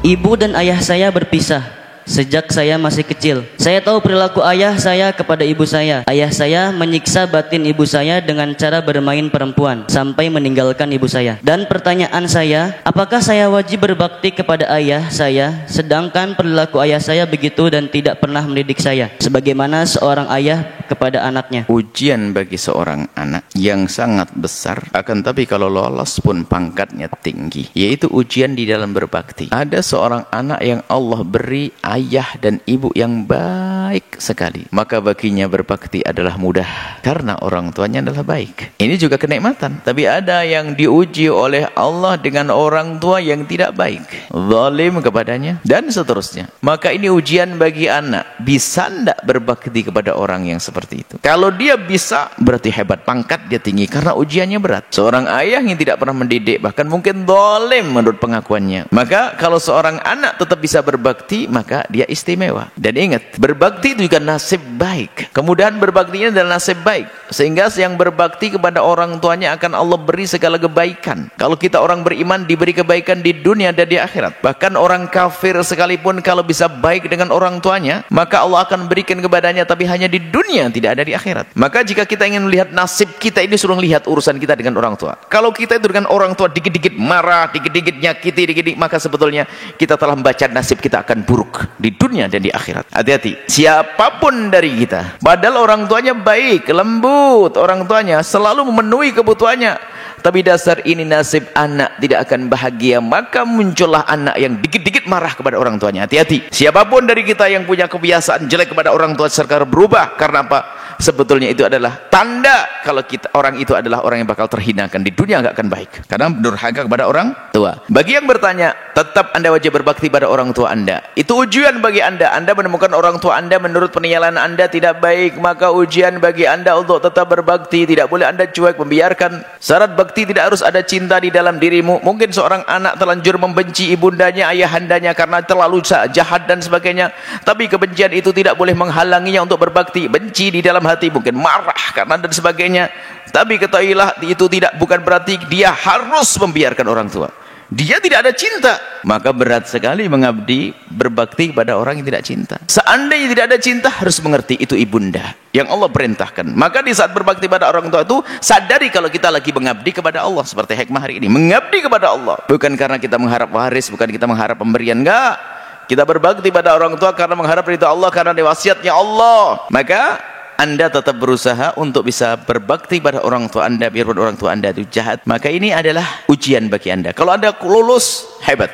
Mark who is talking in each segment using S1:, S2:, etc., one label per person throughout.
S1: Ibu dan ayah saya berpisah sejak saya masih kecil. Saya tahu perilaku ayah saya kepada ibu saya. Ayah saya menyiksa batin ibu saya dengan cara bermain perempuan sampai meninggalkan ibu saya. Dan pertanyaan saya, apakah saya wajib berbakti kepada ayah saya sedangkan perilaku ayah saya begitu dan tidak pernah mendidik saya sebagaimana seorang ayah kepada anaknya?
S2: Ujian bagi seorang anak yang sangat besar, akan tapi kalau lolos pun pangkatnya tinggi, yaitu ujian di dalam berbakti. Ada seorang anak yang Allah beri ayah dan ibu yang baik sekali, maka baginya berbakti adalah mudah karena orang tuanya adalah baik. Ini juga kenikmatan. Tapi ada yang diuji oleh Allah dengan orang tua yang tidak baik, zalim kepadanya dan seterusnya. Maka ini ujian bagi anak. Bisa tidak berbakti kepada orang yang seperti itu? Kalau dia bisa, berarti hebat, pangkat dia tinggi karena ujiannya berat. Seorang ayah yang tidak pernah mendidik, bahkan mungkin zalim menurut pengakuannya, maka kalau seorang anak tetap bisa berbakti, maka dia istimewa. Dan ingat, berbakti itu juga nasib baik. Kemudahan berbaktinya adalah nasib baik, sehingga yang berbakti kepada orang tuanya akan Allah beri segala kebaikan. Kalau kita orang beriman diberi kebaikan di dunia dan di akhirat. Bahkan orang kafir sekalipun kalau bisa baik dengan orang tuanya, maka Allah akan berikan kepadanya, tapi hanya di dunia, tidak ada di akhirat. Maka jika kita ingin melihat nasib kita ini, suruh lihat urusan kita dengan orang tua. Kalau kita itu dengan orang tua dikit-dikit marah, dikit-dikit nyakiti, dikit-dikit, maka sebetulnya kita telah membaca nasib kita akan buruk di dunia dan di akhirat. Hati-hati, siapapun dari kita, padahal orang tuanya baik, lembut, orang tuanya selalu memenuhi kebutuhannya, tapi dasar ini nasib anak tidak akan bahagia, maka muncullah anak yang dikit-dikit marah kepada orang tuanya. Hati-hati, siapapun dari kita yang punya kebiasaan jelek kepada orang tua sekarang berubah. Karena apa? Sebetulnya itu adalah tanda kalau orang itu adalah orang yang bakal terhinakan di dunia, nggak akan baik karena durhaka kepada orang tua. Bagi yang bertanya, tetap Anda wajib berbakti pada orang tua Anda. Itu ujian bagi Anda. Anda menemukan orang tua Anda menurut penilaian Anda tidak baik, maka ujian bagi Anda untuk tetap berbakti. Tidak boleh Anda cuek, membiarkan. Syarat bakti tidak harus ada cinta di dalam dirimu. Mungkin seorang anak terlanjur membenci ibundanya, ayahandanya karena terlalu jahat dan sebagainya, tapi kebencian itu tidak boleh menghalanginya untuk berbakti. Benci di dalam hati, mungkin marah karena dan sebagainya, tapi ketahuilah itu bukan berarti dia harus membiarkan orang tua. Dia tidak ada cinta, maka berat sekali mengabdi berbakti kepada orang yang tidak cinta. Seandainya tidak ada cinta, harus mengerti itu ibunda yang Allah perintahkan. Maka di saat berbakti pada orang tua itu, sadari kalau kita lagi mengabdi kepada Allah. Seperti hikmah hari ini, mengabdi kepada Allah bukan karena kita mengharap waris, bukan kita mengharap pemberian, enggak. Kita berbakti pada orang tua karena mengharap ridha Allah, karena wasiatnya Allah. Maka Anda tetap berusaha untuk bisa berbakti pada orang tua Anda, biarpun orang tua Anda itu jahat. Maka ini adalah ujian bagi Anda. Kalau Anda lulus, hebat.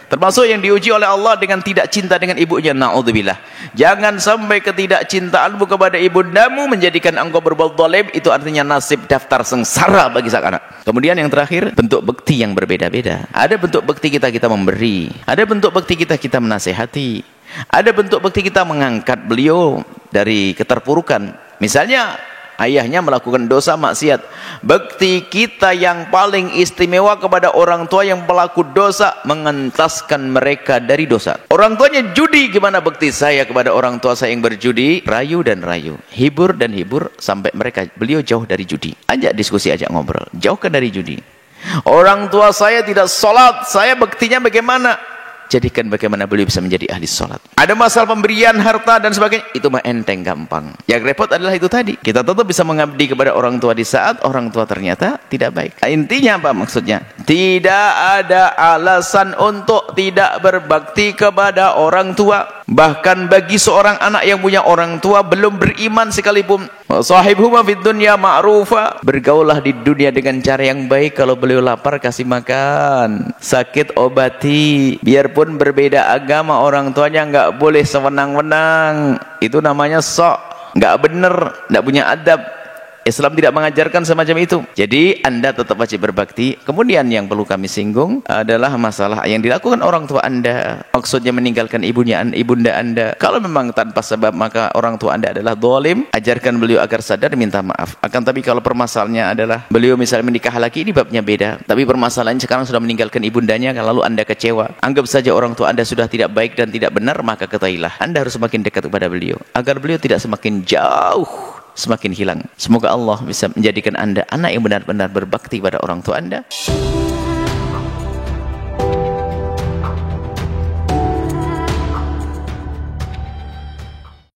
S2: Termasuk yang diuji oleh Allah dengan tidak cinta dengan ibunya, na'udzubillah. Jangan sampai ketidakcintaanmu kepada ibundamu menjadikan engkau berbuat zalim. Itu artinya nasib daftar sengsara bagi sang anak. Kemudian yang terakhir, bentuk bakti yang berbeda-beda. Ada bentuk bakti kita memberi, ada bentuk bakti kita menasehati, ada bentuk bakti kita mengangkat beliau dari keterpurukan. Misalnya ayahnya melakukan dosa maksiat, bakti kita yang paling istimewa kepada orang tua yang pelaku dosa, mengentaskan mereka dari dosa. Orang tuanya judi, gimana bakti saya kepada orang tua saya yang berjudi? Rayu dan rayu, hibur dan hibur sampai beliau jauh dari judi. Ajak diskusi, ajak ngobrol, jauhkan dari judi. Orang tua saya tidak sholat, saya baktinya bagaimana? Jadikan bagaimana beliau bisa menjadi ahli sholat. Ada masalah pemberian harta dan sebagainya, itu mah enteng, gampang. Yang repot adalah itu tadi, kita tetap bisa mengabdi kepada orang tua di saat orang tua ternyata tidak baik. Intinya apa maksudnya? Tidak ada alasan untuk tidak berbakti kepada orang tua. Bahkan bagi seorang anak yang punya orang tua belum beriman sekalipun, sahibhuma fid dunya ma'rufa, bergaulah di dunia dengan cara yang baik. Kalau beliau lapar, kasih makan, sakit obati. Biarpun berbeda agama, orang tuanya nggak boleh sewenang-wenang. Itu namanya sok, nggak bener, nggak punya adab. Islam tidak mengajarkan semacam itu. Jadi Anda tetap wajib berbakti. Kemudian yang perlu kami singgung adalah masalah yang dilakukan orang tua Anda, maksudnya meninggalkan ibunda Anda. Kalau memang tanpa sebab, maka orang tua Anda adalah zalim. Ajarkan beliau agar sadar, minta maaf. Akan tapi kalau permasalahannya adalah beliau misalnya menikah lagi, ini babnya beda. Tapi permasalahannya sekarang sudah meninggalkan ibundanya, lalu Anda kecewa, anggap saja orang tua Anda sudah tidak baik dan tidak benar, maka ketahuilah Anda harus semakin dekat kepada beliau agar beliau tidak semakin jauh, semakin hilang. Semoga Allah bisa menjadikan Anda anak yang benar-benar berbakti pada orang tua Anda.